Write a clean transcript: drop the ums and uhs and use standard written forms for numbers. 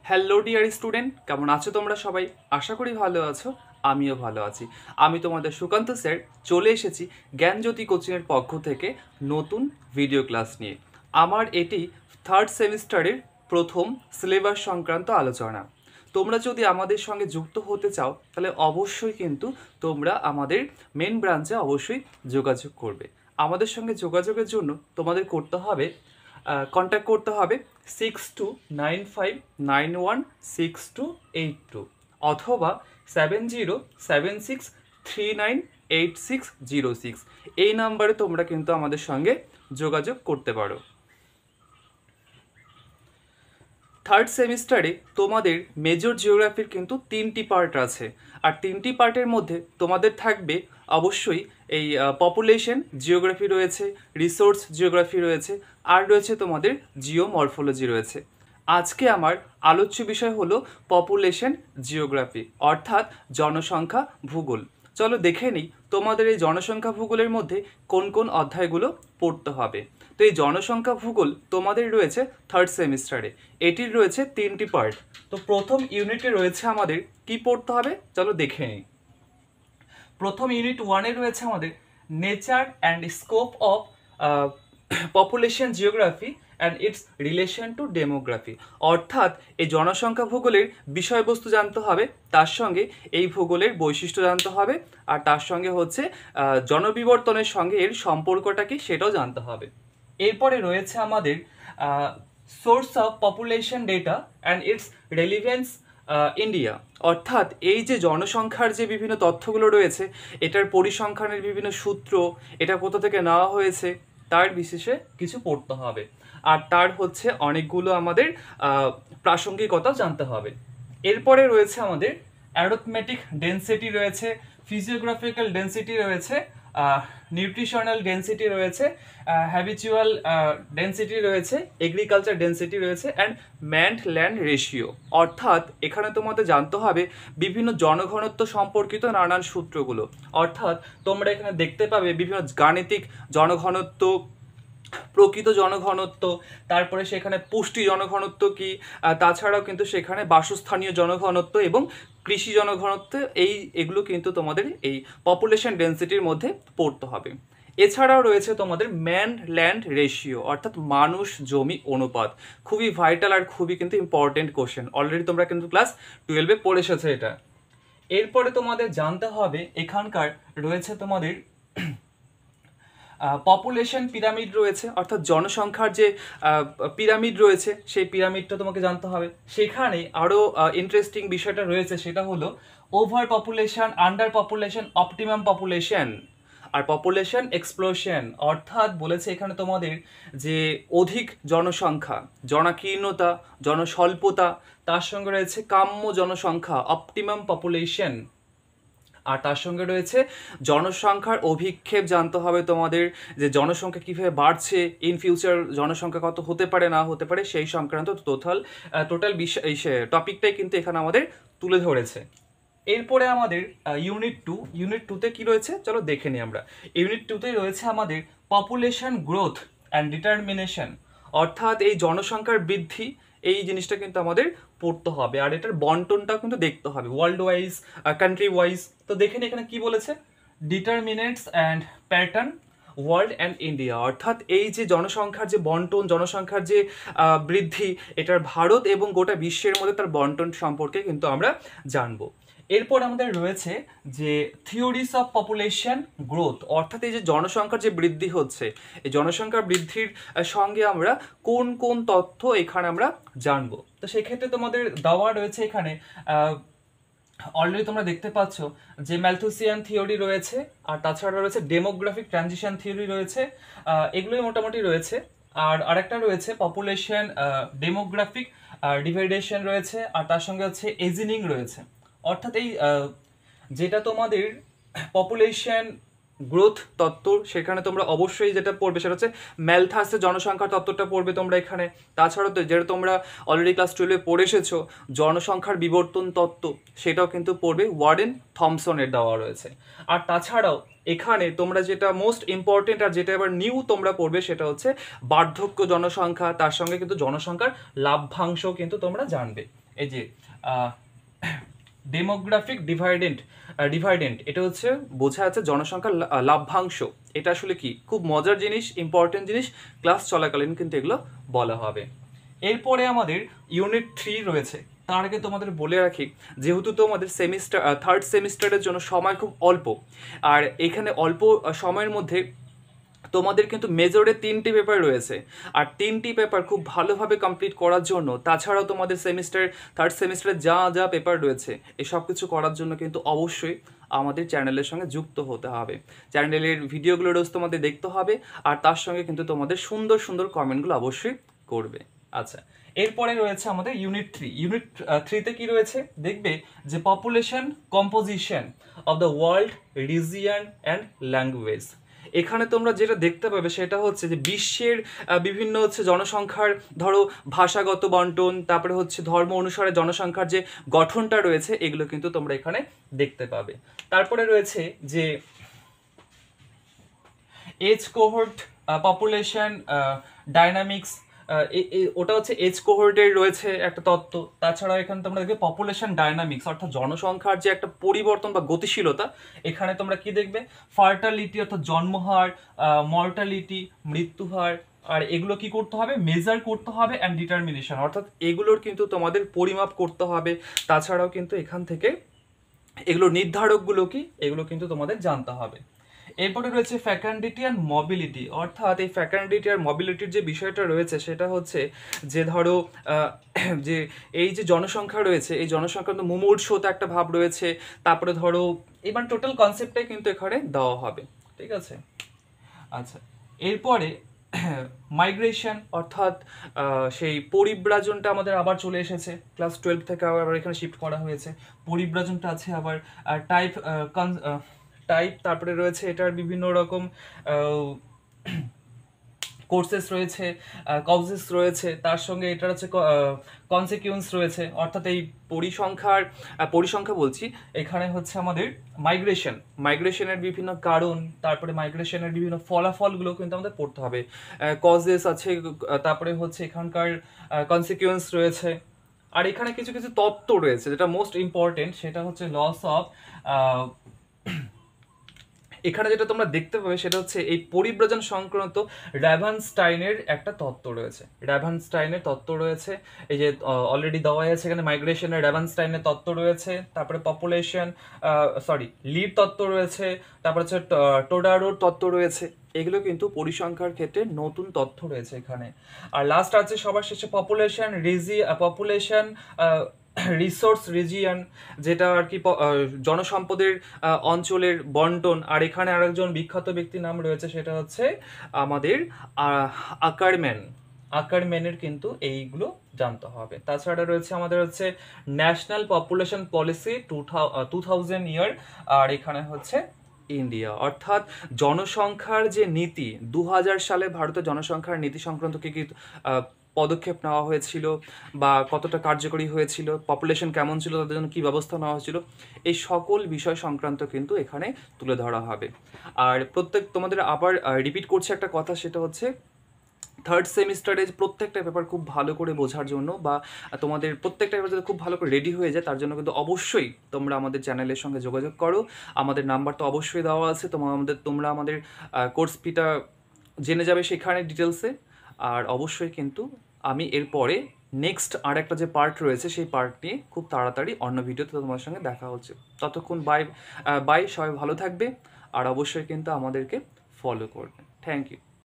Hello dear student, কেমন আছো তোমরা সবাই? আশা করি ভালো আছো। আমিও ভালো আছি। আমি তোমাদের সুকান্ত স্যার চলে এসেছি জ্ঞানজ্যোতি কোচিংয়ের পক্ষ থেকে নতুন ভিডিও ক্লাস নিয়ে। আমার এটি থার্ড সেমিস্টারের প্রথম সিলেবাস সংক্রান্ত আলোচনা। তোমরা যদি আমাদের সঙ্গে যুক্ত হতে চাও তাহলে অবশ্যই কিন্তু তোমরা আমাদের মেন ব্রাঞ্চে অবশ্যই যোগাযোগ করবে। আমাদের সঙ্গে যোগাযোগের জন্য তোমাদের করতে হবে, কন্ট্যাক্ট করতে হবে 6295916282 অথবা 7076398606। এই নাম্বারে তোমরা কিন্তু আমাদের সঙ্গে যোগাযোগ করতে পারো। থার্ড সেমিস্টারে তোমাদের মেজর জিওগ্রাফির কিন্তু 3টি পার্ট আছে, আর 3টি পার্টের মধ্যে তোমাদের থাকবে অবশ্যই এই পপুলেশন জিওগ্রাফি রয়েছে, রিসোর্স জিওগ্রাফি রয়েছে, আর রয়েছে তোমাদের জিওমরফোলজি রয়েছে। আজকে আমার আলোচ্য বিষয় হলো পপুলেশন জিওগ্রাফি, অর্থাৎ জনসংখ্যা ভূগোল। চলো দেখে নিই তোমাদের এই জনসংখ্যা ভূগোলের মধ্যে কোন কোন অধ্যায়গুলো পড়তে হবে। তো এই জনসংখ্যা ভূগোল তোমাদের রয়েছে থার্ড সেমিস্টারে, এটির রয়েছে 3টি পার্ট। তো প্রথম ইউনিটে রয়েছে আমাদের কি পড়তে হবে, চলো দেখে নিই। প্রথম ইউনিট 1-এ রয়েছে আমাদের nature and scope of population geography and it's relation to demography, অর্থাৎ এই জনসংখ্যা ভূগোলের বিষয়বস্তু জানতে হবে, তার সঙ্গে এই ভূগোলের বৈশিষ্ট্য জানতে হবে, আর তার সঙ্গে হচ্ছে জনবিবর্তনের সঙ্গে এর সম্পর্কটা কি সেটাও জানতে হবে। এরপরে রয়েছে আমাদের source of population data and it's relevance India, অর্থাৎ এই যে জনসংখ্যার যে বিভিন্ন তথ্যগুলো রয়েছে, এটার পরিসংখ্যানের বিভিন্ন সূত্র, এটা কোথা থেকে নেওয়া হয়েছে তার বিশেষে কিছু পড়তে হবে, আর তার হচ্ছে অনেকগুলো আমাদের প্রাসঙ্গিকতা জানতে হবে। এরপরে রয়েছে আমাদের অ্যারথমেটিক ডেন্সিটি রয়েছে, ফিজিওগ্রাফিক্যাল ডেন্সিটি রয়েছে, নিউট্রিশনাল ডেন্সিটি রয়েছে, হ্যাবিচুয়াল ডেন্সিটি রয়েছে, এগ্রিকালচার ডেন্সিটি রয়েছে, অ্যান্ড ম্যান্ড ল্যান্ড রেশিও, অর্থাৎ এখানে তোমাদের জানতে হবে বিভিন্ন জনঘনত্ব সম্পর্কিত নানান সূত্রগুলো। অর্থাৎ তোমরা এখানে দেখতে পাবে বিভিন্ন গাণিতিক জনঘনত্ব, প্রকৃত জনঘনত্ব, তারপরে সেখানে পুষ্টি জনঘনত্ব কি, তাছাড়াও কিন্তু সেখানে বাসস্থানীয় জনঘনত্ব এবং কৃষি জনঘনত্ব, এগুলো কিন্তু তোমাদের এই পপুলেশন ডেন্সিটির মধ্যে পড়তে হবে। এছাড়াও রয়েছে তোমাদের ম্যান ল্যান্ড রেশিও, অর্থাৎ মানুষ জমি অনুপাত, খুবই ভাইটাল আর খুবই কিন্তু ইম্পর্টেন্ট কোশ্চেন। অলরেডি তোমরা কিন্তু ক্লাস 12-এ পড়ে এসেছো এটা। এরপরে তোমাদের জানতে হবে এখানকার রয়েছে তোমাদের পপুলেশন পিরামিড রয়েছে, অর্থাৎ জনসংখ্যার যে পিরামিড রয়েছে সেই পিরামিডটা তোমাকে জানতে হবে। সেখানে আরও ইন্টারেস্টিং বিষয়টা রয়েছে, সেটা হলো over population, under population, optimum population আর পপুলেশন এক্সপ্লোশন, অর্থাৎ বলেছে এখানে তোমাদের যে অধিক জনসংখ্যা, জনাকীর্ণতা, জনস্বল্পতা, তার সঙ্গে রয়েছে কাম্য জনসংখ্যা, অপটিমাম পপুলেশন, আর তার সঙ্গে রয়েছে জনসংখ্যার অভিক্ষেপ জানতে হবে তোমাদের, যে জনসংখ্যা কীভাবে বাড়ছে, ইন ফিউচার জনসংখ্যা কত হতে পারে না হতে পারে সেই সংক্রান্ত টোটাল বিষয় টপিকটাই কিন্তু এখানে আমাদের তুলে ধরেছে। এরপরে আমাদের ইউনিট টুতে কি রয়েছে চলো দেখে নিই আমরা। ইউনিট টুতে রয়েছে আমাদের পপুলেশন গ্রোথ অ্যান্ড ডিটারমিনেশন, অর্থাৎ এই জনসংখ্যার বৃদ্ধি, এই জিনিসটা কিন্তু আমাদের পড়তে হবে, আর এটার বন্টনটাও কিন্তু দেখতে হবে ওয়ার্ল্ড ওয়াইজ, কান্ট্রি ওয়াইজ। তো দেখে নিই এখানে কি বলেছে, determinants and pattern world and India, অর্থাৎ এই যে জনসংখ্যার যে বন্টন, জনসংখ্যার যে বৃদ্ধি, এটার ভারত এবং গোটা বিশ্বের মধ্যে তার বন্টন সম্পর্কে কিন্তু আমরা জানবো। এরপর আমাদের রয়েছে যে থিওরিস অফ পপুলেশন গ্রোথ, অর্থাৎ এই যে জনসংখ্যার যে বৃদ্ধি হচ্ছে, এই জনসংখ্যার বৃদ্ধির সঙ্গে আমরা কোন কোন তথ্য এখানে আমরা জানবো। তো সেক্ষেত্রে তোমাদের দেওয়া রয়েছে এখানে অলরেডি তোমরা দেখতে পাচ্ছ যে ম্যালথুসিয়ান থিওরি রয়েছে, আর তাছাড়া রয়েছে ডেমোগ্রাফিক ট্রানজিশন থিওরি রয়েছে, এগুলোই মোটামুটি রয়েছে। আর আরেকটা রয়েছে পপুলেশন ডেমোগ্রাফিক ডিভাইডেশন রয়েছে, আর তার সঙ্গে হচ্ছে এজিনিং রয়েছে। অর্থাৎ এই যেটা তোমাদের পপুলেশন গ্রোথ তত্ত্ব, সেখানে তোমরা অবশ্যই যেটা পড়বে সেটা হচ্ছে ম্যালথাসের জনসংখ্যার তত্ত্বটা পড়বে তোমরা এখানে। তাছাড়াও তো যেটা তোমরা অলরেডি ক্লাস 12-এ পড়ে এসেছো জনসংখ্যার বিবর্তন তত্ত্ব, সেটাও কিন্তু পড়বে, ওয়ারেন থমসনের দেওয়া রয়েছে। আর তাছাড়াও এখানে তোমরা যেটা মোস্ট ইম্পর্টেন্ট আর যেটা এবার নিউ তোমরা পড়বে সেটা হচ্ছে বার্ধক্য জনসংখ্যা, তার সঙ্গে কিন্তু জনসংখ্যার লাভ্যাংশ কিন্তু তোমরা জানবে। এই যে ডেমোগ্রাফিক ডিভাইডেন্ট এটা হচ্ছে বোঝা যাচ্ছে জনসংখ্যার লাভ্যাংশ। এটা আসলে কি খুব মজার জিনিস, ইম্পর্টেন্ট জিনিস, ক্লাস চলাকালীন কিন্তু এগুলো বলা হবে। এরপরে আমাদের ইউনিট 3 রয়েছে। তার আগে তোমাদের বলে রাখি, যেহেতু তোমাদের থার্ড সেমিস্টারের জন্য সময় খুব অল্প, আর এখানে অল্প সময়ের মধ্যে তোমাদের কিন্তু মেজরে 3টি পেপার রয়েছে, আর 3টি পেপার খুব ভালোভাবে কমপ্লিট করার জন্য, তাছাড়াও তোমাদের থার্ড সেমিস্টারে যা যা পেপার রয়েছে এই সব কিছু করার জন্য কিন্তু অবশ্যই আমাদের চ্যানেলের সঙ্গে যুক্ত হতে হবে। চ্যানেলের ভিডিওগুলো রোজ তোমাদের দেখতে হবে, আর তার সঙ্গে কিন্তু তোমাদের সুন্দর সুন্দর কমেন্টগুলো অবশ্যই করবে। আচ্ছা, এরপরে রয়েছে আমাদের ইউনিট 3। ইউনিট 3তে কি রয়েছে দেখবে, যে population composition of the world, region and language. এখানে তোমরা যেটা দেখতে পাবে সেটা হচ্ছে যে বিশ্বের বিভিন্ন হচ্ছে জনসংখ্যার ধরো ভাষাগত বন্টন, তারপরে হচ্ছে ধর্ম অনুসারে জনসংখ্যার যে গঠনটা রয়েছে এগুলো কিন্তু তোমরা এখানে দেখতে পাবে। তারপরে রয়েছে যে এজ কোহর্ট পপুলেশন ডাইনামিক্স, ওটা হচ্ছে এজ কোহর্টের রয়েছে একটা তত্ত্ব। তাছাড়া এখানে তোমরা দেখবে পপুলেশন ডাইনামিক্স, অর্থাৎ জনসংখ্যার যে একটা পরিবর্তন বা গতিশীলতা, এখানে তোমরা কি দেখবে, ফার্টালিটি অর্থাৎ জন্মহার, মর্টালিটি মৃত্যুহার, আর এগুলো কি করতে হবে, মেজার করতে হবে, অ্যান্ড ডিটারমিনেশন, অর্থাৎ এগুলোর কিন্তু তোমাদের পরিমাপ করতে হবে। তাছাড়াও কিন্তু এখান থেকে এগুলো নির্ধারকগুলো কি এগুলো কিন্তু তোমাদের জানতে হবে। এরপরে রয়েছে ফ্যাকান্ডিটি অ্যান্ড মোবিলিটি, অর্থাৎ এই ফ্যাকান্ডিটি আর মোবিলিটির যে বিষয়টা রয়েছে সেটা হচ্ছে যে ধরো যে এই যে জনসংখ্যা রয়েছে, এই জনসংখ্যা তো মুমূর্ষতা একটা ভাব রয়েছে, তারপরে ধরো এবার টোটাল কনসেপ্টটাই কিন্তু এখানে দেওয়া হবে, ঠিক আছে। আচ্ছা, এরপরে মাইগ্রেশন, অর্থাৎ সেই পরিব্রাজনটা আমাদের আবার চলে এসেছে, ক্লাস 12 থেকে আবার এখানে শিফট করা হয়েছে। পরিব্রাজনটা আছে আবার, টাইপ টাইপ, তারপরে রয়েছে এটার বিভিন্ন রকম কোর্সেস রয়েছে, কজেস রয়েছে, তার সঙ্গে এটার হচ্ছে কনসিকুয়েন্স রয়েছে, অর্থাৎ এই পরিসংখ্যা বলছি, এখানে হচ্ছে আমাদের মাইগ্রেশনের বিভিন্ন কারণ, তারপরে মাইগ্রেশনের বিভিন্ন ফলাফলগুলো কিন্তু আমাদের পড়তে হবে। কজেস আছে, তারপরে হচ্ছে এখানকার কনসিকুয়েন্স রয়েছে, আর এখানে কিছু কিছু তত্ত্ব রয়েছে যেটা মোস্ট ইম্পর্টেন্ট, সেটা হচ্ছে লস অফ, এখানে যেটা তোমরা দেখতে পাবে সেটা হচ্ছে এই পরিব্রজন সংক্রান্ত র্যাভানস্টাইনের একটা তত্ত্ব রয়েছে, এই যে অলরেডি দেওয়া আছে এখানে, মাইগ্রেশনের র্যাভানস্টাইনের তত্ত্ব রয়েছে, তারপরে পপুলেশন লিড তত্ত্ব রয়েছে, তারপরে হচ্ছে টোডারোর তত্ত্ব রয়েছে। এগুলো কিন্তু পরিসংখ্যার ক্ষেত্রে নতুন তথ্য রয়েছে এখানে। আর লাস্ট আছে সবার শেষে পপুলেশন রিসোর্স রিজিয়ন, যেটা আর কি জনসম্পদের অঞ্চলের বন্টন। আর এখানে আরেকজন বিখ্যাত ব্যক্তির নাম রয়েছে, সেটা হচ্ছে আমাদের আকারম্যানের কিন্তু এইগুলো জানতে হবে। তাছাড়া রয়েছে আমাদের হচ্ছে ন্যাশনাল পপুলেশন পলিসি 2000 ইয়ার, আর এখানে হচ্ছে ইন্ডিয়া, অর্থাৎ জনসংখ্যার যে নীতি 2000 সালে ভারতের জনসংখ্যার নীতি সংক্রান্ত কি কি পদক্ষেপ নেওয়া হয়েছিল বা কতটা কার্যকরী হয়েছিল, পপুলেশন কেমন ছিল, তাদের জন্য কী ব্যবস্থা নেওয়া হয়েছিল, এই সকল বিষয় সংক্রান্ত কিন্তু এখানে তুলে ধরা হবে। আর তোমাদের আবার রিপিট করছে একটা কথা, সেটা হচ্ছে থার্ড সেমিস্টারে প্রত্যেকটা পেপার খুব ভালো করে বোঝার জন্য, বা তোমাদের প্রত্যেকটা পেপার যাতে খুব ভালো করে রেডি হয়ে যায়, তার জন্য কিন্তু অবশ্যই তোমরা আমাদের চ্যানেলের সঙ্গে যোগাযোগ করো। আমাদের নাম্বার তো অবশ্যই দেওয়া আছে, তোমরা আমাদের কোর্স ফিটা জেনে যাবে সেখানে ডিটেলসে। আর অবশ্যই কিন্তু আমি এরপরে নেক্সট আর একটা যে পার্ট রয়েছে সেই পার্ট নিয়ে খুব তাড়াতাড়ি অন্য ভিডিওতে তোমার সঙ্গে দেখা হচ্ছে। ততক্ষণ বাই, সবাই ভালো থাকবে, আর অবশ্যই কিন্তু আমাদেরকে ফলো করবে। Thank you.